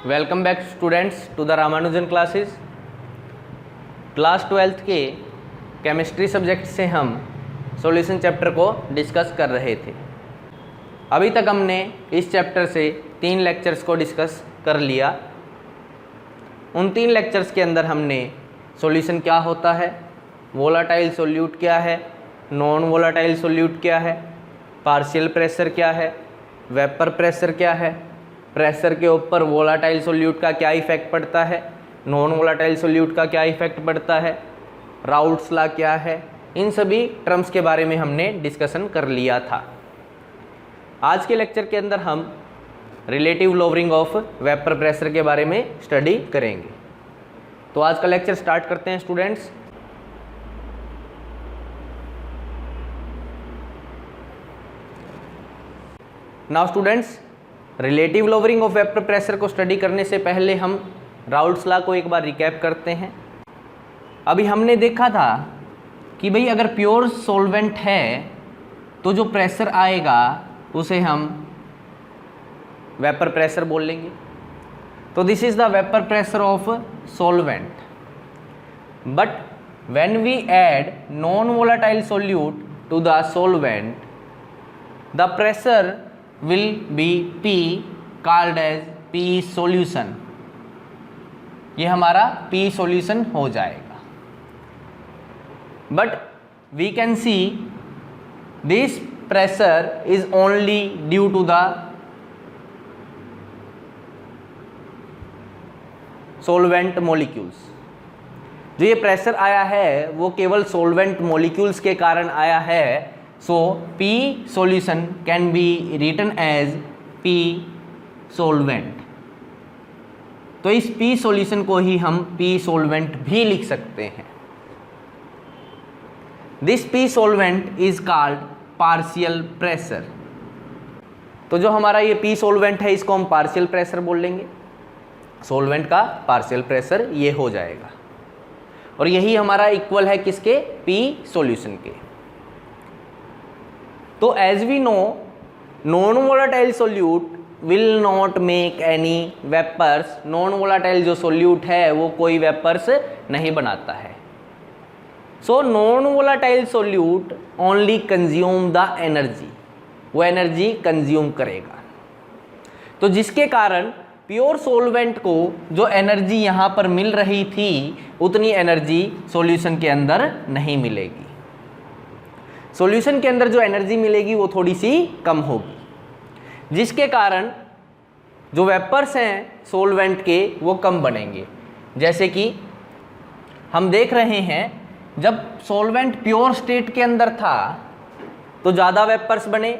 Welcome back students to the Ramanujan classes. Class 12th के chemistry subject से हम solution chapter को डिस्कस कर रहे थे। अभी तक हमने इस चैप्टर से 3 लेक्चर्स को डिस्कस कर लिया। उन 3 लेक्चर्स के अंदर हमने सॉल्यूशन क्या होता है, वोलाटाइल सॉल्यूट क्या है, नॉन वोलाटाइल सॉल्यूट क्या है, पार्शियल प्रेशर क्या है, वेपर प्रेशर क्या है, प्रेशर के ऊपर वोलाटाइल सॉल्यूट का क्या इफेक्ट पड़ता है, नॉन वोलाटाइल सॉल्यूट का क्या इफेक्ट पड़ता है, राउल्ट्स लॉ क्या है, इन सभी टर्म्स के बारे में हमने डिस्कशन कर लिया था। आज के लेक्चर के अंदर हम relative lowering of vapour pressure के बारे में स्टडी करेंगे। तो आज का लेक्चर स्टार्ट करते हैं students. Now students, relative lowering of vapour pressure को स्टडी करने से पहले हम राउल्ट्स लॉ को एक बार रिकैप करते हैं। अभी हमने देखा था कि भाई अगर प्योर सॉल्वेंट है तो जो प्रेशर आएगा उसे हम वेपर प्रेशर बोल लेंगे। तो this is the vapour pressure of solvent. But when we add non volatile solute to the solvent, the pressure will be P called as P solution। ये हमारा P solution हो जाएगा। But we can see this pressure is only due to the solvent molecules। जो ये pressure आया है वो केवल solvent molecules के कारण आया है। So P solution can be written as P solvent। तो इस P solution को ही हम P solvent भी लिख सकते हैं। This P solvent is called partial pressure। तो जो हमारा ये P solvent है इसको हम partial pressure बोल लेंगे। solvent का partial pressure ये हो जाएगा और यही हमारा इक्वल है किसके, P solution के। तो as we know, non volatile solute will not make any vapours. Non volatile जो सोल्यूट है वो कोई वेपर्स नहीं बनाता है। So non volatile solute only consume the energy, वो एनर्जी कंज्यूम करेगा। तो जिसके कारण प्योर सॉल्वेंट को जो एनर्जी यहाँ पर मिल रही थी उतनी एनर्जी सॉल्यूशन के अंदर नहीं मिलेगी। सॉल्यूशन के अंदर जो एनर्जी मिलेगी वो थोड़ी सी कम होगी, जिसके कारण जो वेपर्स हैं सॉल्वेंट के वो कम बनेंगे। जैसे कि हम देख रहे हैं जब सॉल्वेंट प्योर स्टेट के अंदर था तो ज़्यादा वेपर्स बने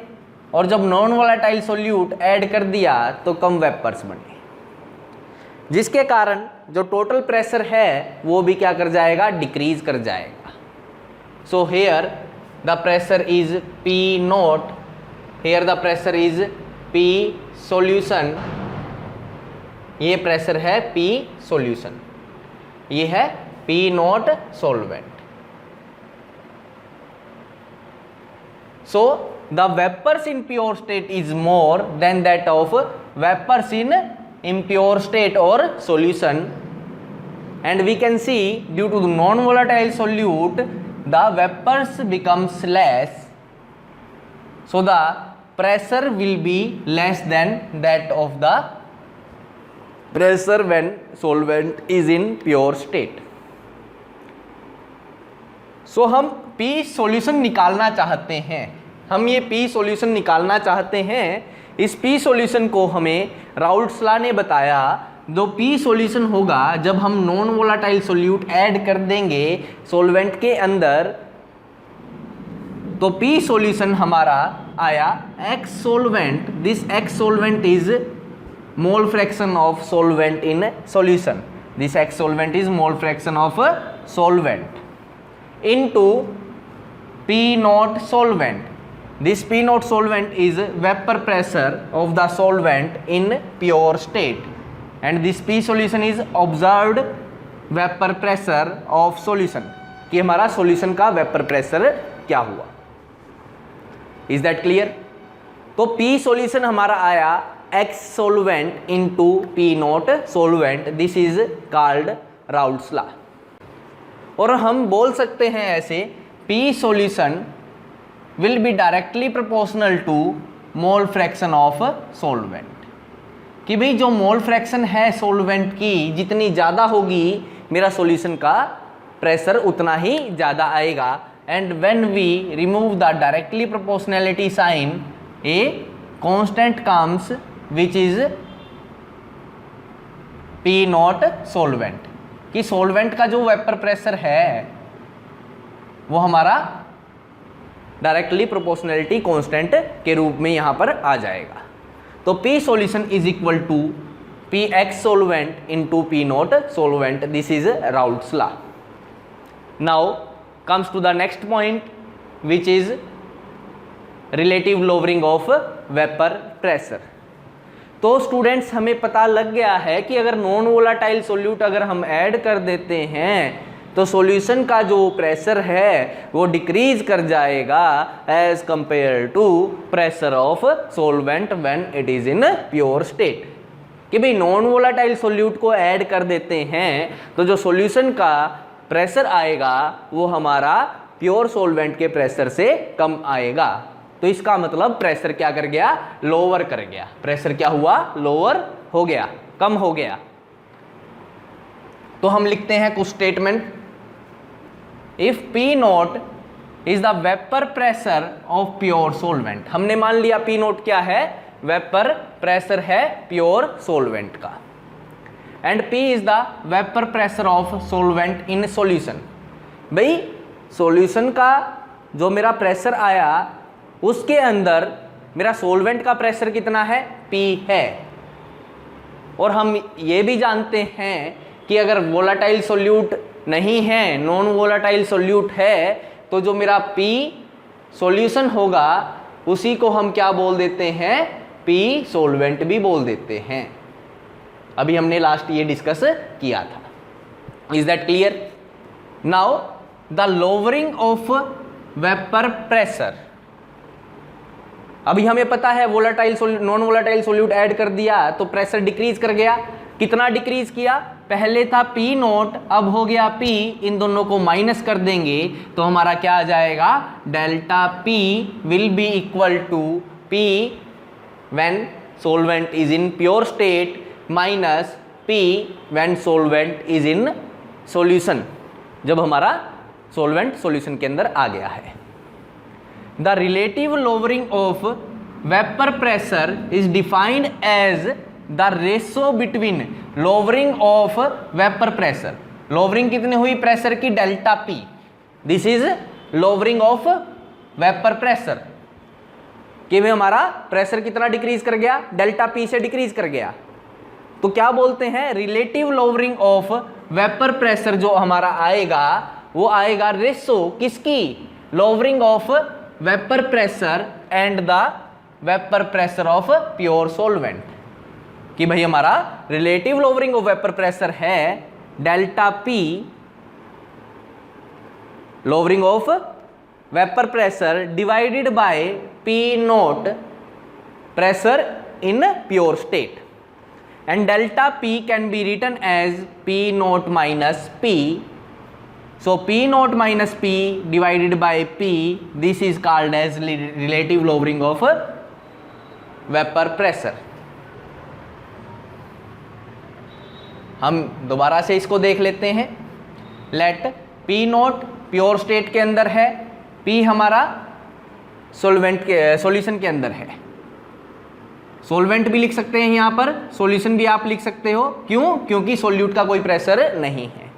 और जब नॉन वोलाटाइल सॉल्यूट ऐड कर दिया तो कम वेपर्स बने, जिसके कारण जो टोटल प्रेशर है वो भी क्या कर जाएगा, डिक्रीज कर जाएगा। So here the pressure is P naught, here the pressure is P solution। ये प्रेशर है P solution, ये है P naught solvent। So the vapors in pure state is more than that of vapors in impure state or solution, and we can see due to the non volatile solute the vapors becomes less, so the pressure will be less than that of the pressure when solvent is in pure state। so हम P solution निकालना चाहते हैं, हम ये P solution निकालना चाहते हैं। इस P solution को हमें राउल्ट्स लॉ ने बताया, जो P सॉल्यूशन होगा जब हम नॉन वोलाटाइल सोल्यूट ऐड कर देंगे सॉल्वेंट के अंदर, तो P सॉल्यूशन हमारा आया X solvent. This X solvent is mole fraction of solvent in solution. This X solvent is mole fraction of solvent into P not solvent. This P not solvent is vapour pressure of the solvent in pure state, and this P solution is observed vapor pressure of solution। कि हमारा solution का vapor pressure क्या हुआ। Is that clear? तो P solution हमारा आया X solvent into P naught solvent. This is called Raoult's law. और हम बोल सकते हैं ऐसे, P solution will be directly proportional to mole fraction of solvent, कि भाई जो मोल फ्रैक्शन है सोलवेंट की जितनी ज़्यादा होगी मेरा सॉल्यूशन का प्रेशर उतना ही ज़्यादा आएगा. And when we remove the directly proportionality sign a constant comes which is P not solvent, कि सोलवेंट का जो वेपर प्रेशर है वो हमारा डायरेक्टली प्रोपोर्शनैलिटी कांस्टेंट के रूप में यहाँ पर आ जाएगा. तो P solution is equal to P X solvent into P not solvent. This is Raoult's law. Now comes to the next point which is relative lowering of vapour pressure. तो students हमें पता लग गया है कि अगर नॉन वोलाटाइल सोल्यूट अगर हम ऐड कर देते हैं तो सॉल्यूशन का जो प्रेशर है वो डिक्रीज कर जाएगा as compare to pressure of solvent when it is in pure state. कि भाई नॉन वोलाटाइल सोल्यूट को ऐड कर देते हैं तो जो सॉल्यूशन का प्रेशर आएगा वो हमारा प्योर सोलवेंट के प्रेशर से कम आएगा. तो इसका मतलब प्रेशर क्या कर गया, लोअर कर गया. प्रेशर क्या हुआ, लोअर हो गया, कम हो गया. तो हम लिखते हैं कुछ statement. If P note is the vapour pressure of pure solvent. हमने मान लिया पी नोट क्या है, वेपर प्रेशर है प्योर सोलवेंट का. And P is the vapour pressure of solvent in solution. भाई सॉल्यूशन का जो मेरा प्रेशर आया उसके अंदर मेरा सोलवेंट का प्रेशर कितना है, पी है. और हम ये भी जानते हैं कि अगर वोलाटाइल सोल्यूट नहीं है, नॉन वोलाटाइल सोल्यूट है, तो जो मेरा P सॉल्यूशन होगा उसी को हम क्या बोल देते हैं, P सोलवेंट भी बोल देते हैं. अभी हमने लास्ट ये डिस्कस किया था. Is that clear? Now the lowering of vapour pressure. अभी हमें पता है volatile non volatile solute add कर दिया तो प्रेशर डिक्रीज कर गया. कितना डिक्रीज किया, पहले था P नोट, अब हो गया P. इन दोनों को माइनस कर देंगे तो हमारा क्या आ जाएगा, delta P will be equal to P when solvent is in pure state minus P when solvent is in solution, जब हमारा सोलवेंट सॉल्यूशन के अंदर आ गया है. The relative lowering of vapour pressure is defined as the ratio between lowering of vapour pressure. Lowering कितनी हुई pressure की, delta P. This is lowering of vapour pressure. कि भाई हमारा प्रेशर कितना डिक्रीज कर गया, डेल्टा P से डिक्रीज कर गया. तो क्या बोलते हैं, relative lowering of vapour pressure जो हमारा आएगा वो आएगा रेशो किसकी, lowering of vapour pressure and the vapour pressure of pure solvent. कि भाई हमारा relative lowering of vapour pressure है delta P, lowering of vapour pressure divided by P naught pressure in pure state. And delta P can be written as P naught minus P. So P naught minus P divided by P, this is called as relative lowering of vapor pressure. हम दोबारा से इसको देख लेते हैं. Let P naught pure state के अंदर है, P हमारा सोलवेंट के सॉल्यूशन के अंदर है. सोलवेंट भी लिख सकते हैं यहाँ पर, सॉल्यूशन भी आप लिख सकते हो. क्यों? क्योंकि सोल्यूट का कोई प्रेशर नहीं है.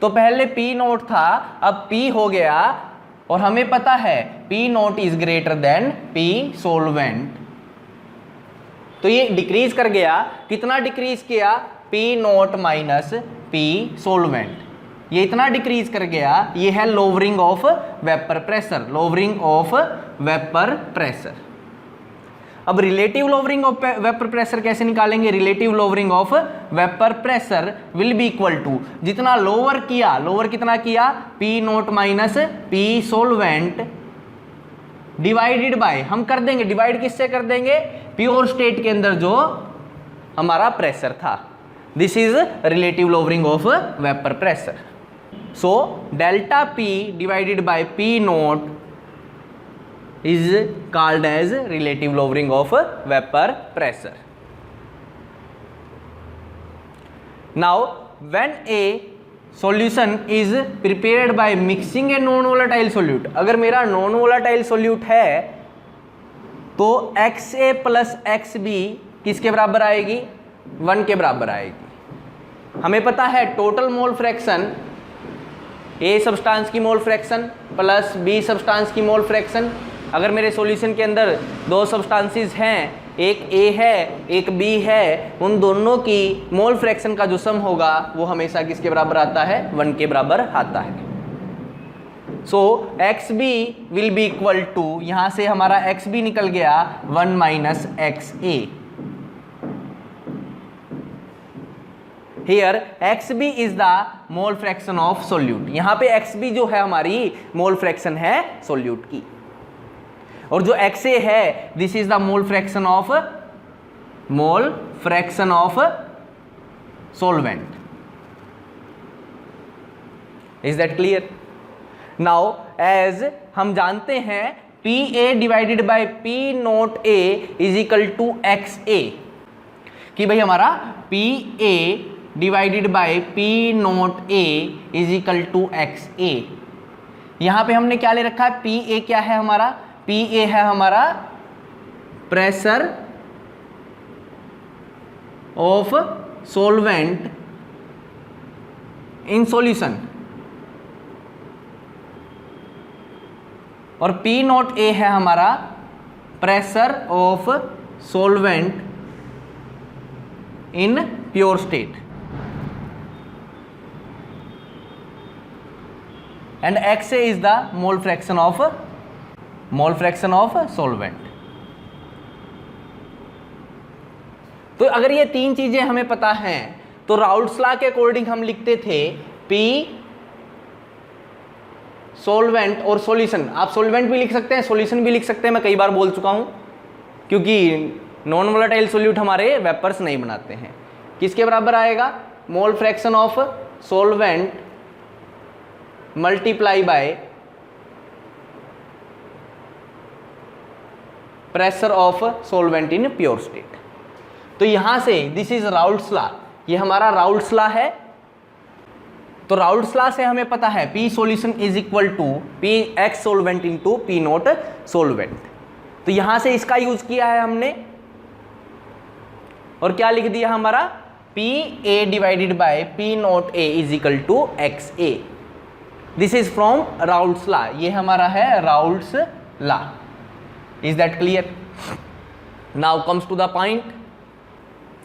तो पहले P नोट था, अब P हो गया और हमें पता है P naught is greater than P solvent. तो ये डिक्रीज कर गया. कितना डिक्रीज किया, P naught minus P solvent. ये इतना डिक्रीज कर गया. ये है lowering of vapour pressure, lowering of vapour pressure. अब relative lowering of vapour pressure कैसे निकालेंगे, relative lowering of vapour pressure will be equal to, जितना लोअर किया, लोअर कितना किया, P naught minus P solvent divided by, हम कर देंगे डिवाइड किससे कर देंगे, प्योर स्टेट के अंदर जो हमारा प्रेशर था। This is relative lowering of vapour pressure. So delta P divided by P note is called as relative lowering of vapor pressure. Now when a solution is prepared by mixing a non volatile solute, अगर मेरा non volatile solute है तो XA plus XB किसके बराबर आएगी, 1 के बराबर आएगी। हमें पता है total mole fraction A substance की mole fraction plus B substance की मोल फ्रैक्शन। अगर मेरे सॉल्यूशन के अंदर दो सब्सटेंसेस हैं, एक A है एक B है, उन दोनों की मोल फ्रैक्शन का जो सम होगा वो हमेशा किसके बराबर आता है, 1 के बराबर आता है। So XB will be equal to, यहां से हमारा XB निकल गया 1 minus XA। Here XB is the mole fraction of solute. यहाँ पे XB जो है हमारी मोल फ्रैक्शन है सोल्यूट की, और जो XA है this is the mole fraction of solvent. Is that clear? Now as हम जानते हैं PA divided by P naught A is equal to XA, कि भाई हमारा PA divided by P naught A is equal to XA। यहां पे हमने क्या ले रखा है, PA क्या है हमारा, PA है हमारा pressure of solvent in solution, और P नॉट A है हमारा pressure of solvent in pure state, and XA is the mole fraction of solvent. तो अगर ये तीन चीजें हमें पता हैं तो राउल्ट्स लॉ के अकॉर्डिंग हम लिखते थे P सॉल्वेंट और सॉल्यूशन। आप सॉल्वेंट भी लिख सकते हैं, सॉल्यूशन भी लिख सकते हैं, मैं कई बार बोल चुका हूं, क्योंकि नॉन वोलेटाइल सॉल्यूट हमारे वेपर्स नहीं बनाते हैं। किसके बराबर आएगा, मोल fraction of solvent multiply by pressure of solvent in pure state. तो यहां से दिस इज राउल्ट्स लॉ, ये हमारा राउल्ट्स लॉ है। तो राउल्ट्स लॉ से हमें पता है P solution is equal to P X solvent into P naught solvent. तो यहां से इसका यूज किया है हमने, और क्या लिख दिया हमारा, PA divided by P naught A is equal to XA। This is from Raoult's law, ये हमारा है Raoult's law. Is that clear? Now comes to the point.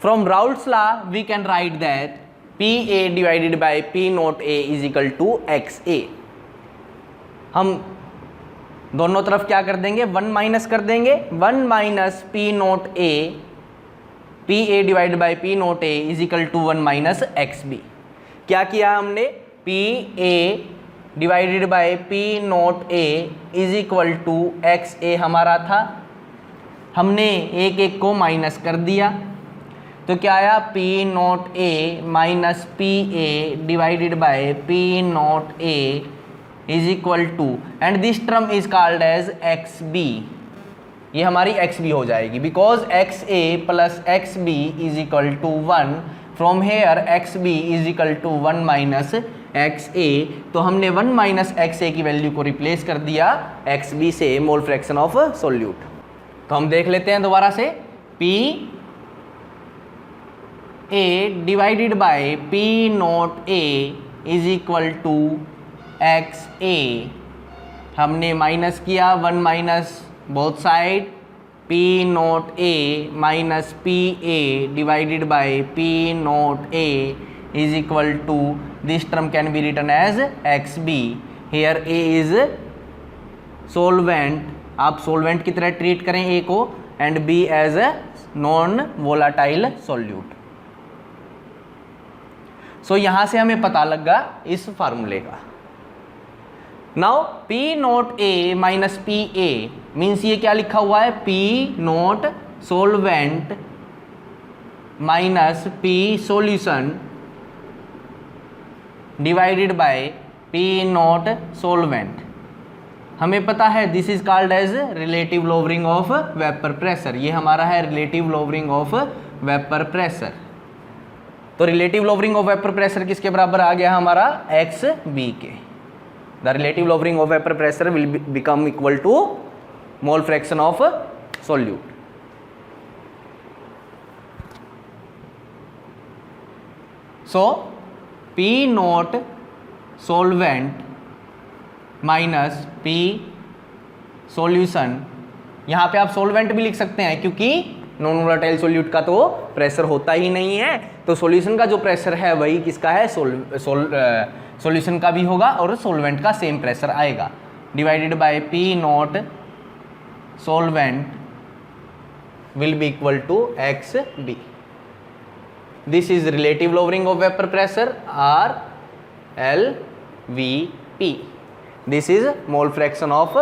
From Raoult's law, we can write that PA divided by P naught A is equal to XA. हम दोनों तरफ क्या कर देंगे, 1 minus कर देंगे, 1 minus P naught A, PA divided by P naught A is equal to 1 minus XB। क्या किया हमने, PA divided by P naught A is equal to XA हमारा था, हमने एक एक को माइनस कर दिया, तो क्या आया, P naught A minus PA divided by P naught A is equal to, and this term is called as XB। ये हमारी XB हो जाएगी, बिकॉज XA plus XB is equal to 1। From here XB is equal to 1 minus XA, तो हमने 1 minus XA की value को replace कर दिया XB से, मोल फ्रैक्शन ऑफ सोल्यूट। तो हम देख लेते हैं दोबारा से, PA divided by P naught A is equal to XA। हमने माइनस किया, 1 minus both side, P naught A minus PA divided by P naught A is equal to, this term can be written as XB. Here A is solvent, आप solvent की तरह treat करें A को, and B as a non volatile solute. So यहाँ से हमें पता लगा इस फार्मूले का। Now P naught A minus P A means ये क्या लिखा हुआ है, P not solvent minus P solution divided by P not solvent. हमें पता है this is called as relative lowering of vapour pressure. ये हमारा है relative lowering of vapour pressure. तो relative lowering of vapour pressure किसके बराबर आ गया हमारा, एक्स बी के। The relative lowering of vapour pressure will become equal to mole fraction of solute. So P not solvent minus P solution, यहाँ पे आप सोलवेंट भी लिख सकते हैं क्योंकि नॉन वोलेटाइल सोल्यूट का तो प्रेशर होता ही नहीं है, तो सॉल्यूशन का जो प्रेशर है वही किसका है, सॉल्यूशन का भी होगा और सोलवेंट का सेम प्रेशर आएगा। Divided by P not solvent will be equal to X B. This is relative lowering of vapour pressure R L V P. This is mole fraction of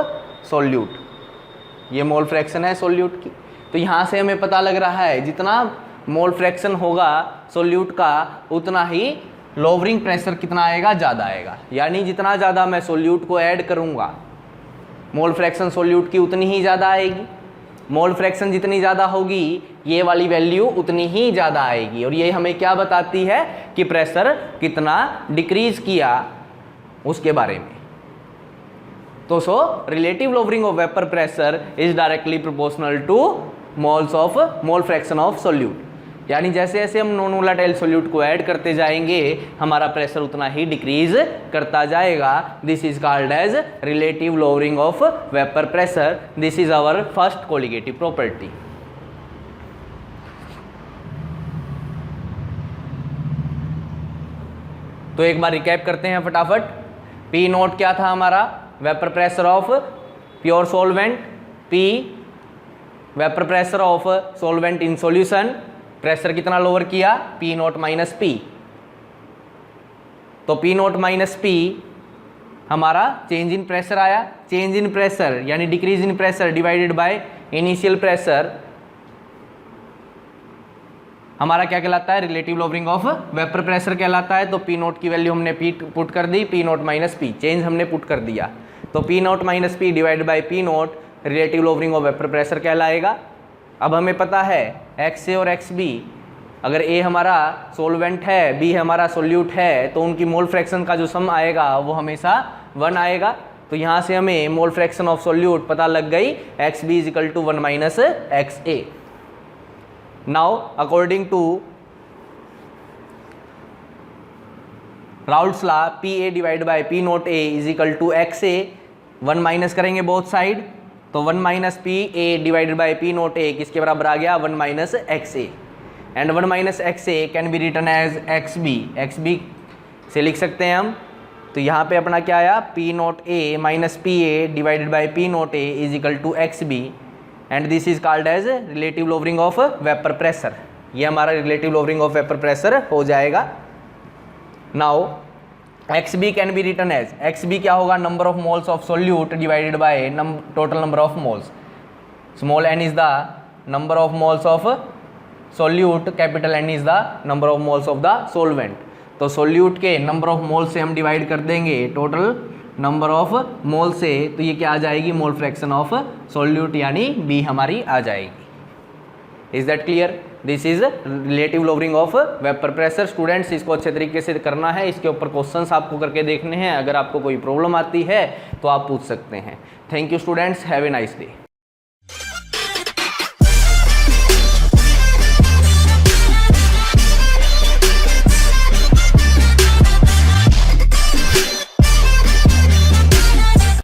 solute. ये mole fraction है solute की। तो यहाँ से हमें पता लग रहा है जितना मोल फ्रैक्शन होगा सोल्यूट का उतना ही लोअरिंग प्रेशर कितना आएगा, ज़्यादा आएगा। यानी जितना ज़्यादा मैं सोल्यूट को ऐड करूँगा मोल फ्रैक्शन सोल्यूट की उतनी ही ज़्यादा आएगी। मोल फ्रैक्शन जितनी ज़्यादा होगी ये वाली वैल्यू उतनी ही ज़्यादा आएगी। और ये हमें क्या बताती है कि प्रेशर कितना डिक्रीज किया उसके बारे में। तो so relative lowering of vapour pressure is directly proportional to mole fraction of solute. यानी जैसे जैसे हम नॉन वोलेटाइल सोल्यूट को ऐड करते जाएंगे हमारा प्रेशर उतना ही डिक्रीज करता जाएगा। This is called as relative lowering of vapour pressure. This is our first colligative property. तो एक बार रिकैप करते हैं फटाफट। पी नोट क्या था हमारा, vapour pressure of pure solvent, P vapour pressure of solvent in solution. Pressure कितना lower किया, पी नोट माइनस पी। तो पी नोट माइनस पी हमारा चेंज इन प्रेशर आया। चेंज इन प्रेशर यानी decrease in pressure divided by initial pressure हमारा क्या कहलाता है, relative lowering of vapour pressure कहलाता है। तो पी नोट की वैल्यू हमने पी पुट कर दी, P note minus P change हमने पुट कर दिया। तो P note minus P divide by P note relative lowering of vapour pressure कहलाएगा। अब हमें पता है एक्स ए और एक्स बी, अगर ए हमारा सोलवेंट है बी हमारा सोल्यूट है तो उनकी मोल फ्रैक्शन का जो सम आएगा वो हमेशा 1 आएगा। तो यहाँ से हमें मोल फ्रैक्शन ऑफ सोल्यूट पता लग गई, X B is equal to 1 minus X A. Now according to Raoult's law P A divide by P naught A is equal to X A. 1 minus करेंगे बोथ साइड तो 1 minus P A divided by P naught A किसके बराबर आ गया, 1 minus X A. And 1 minus X A can be written as X B. X B से लिख सकते हैं हम। तो यहाँ पे अपना क्या आया, P naught A minus P A divided by P naught A is equal to X B. And this is called as relative lowering of vapour pressure. ये हमारा relative lowering of vapour pressure हो जाएगा। Now X B can be written as, X B क्या होगा, number of moles of solute divided by total number of moles. Small N is the number of moles of solute, capital N is the number of moles of the solvent. तो solute के number of mole से हम divide कर देंगे total number of mole से, तो ये क्या आ जाएगी, मोल फ्रैक्शन ऑफ सोल्यूट यानी बी हमारी आ जाएगी। Is that clear? This is relative lowering of vapour pressure. Students इसको अच्छे तरीके से करना है, इसके ऊपर क्वेश्चंस आपको करके देखने हैं। अगर आपको कोई प्रॉब्लम आती है तो आप पूछ सकते हैं। Thank you students, have a nice day.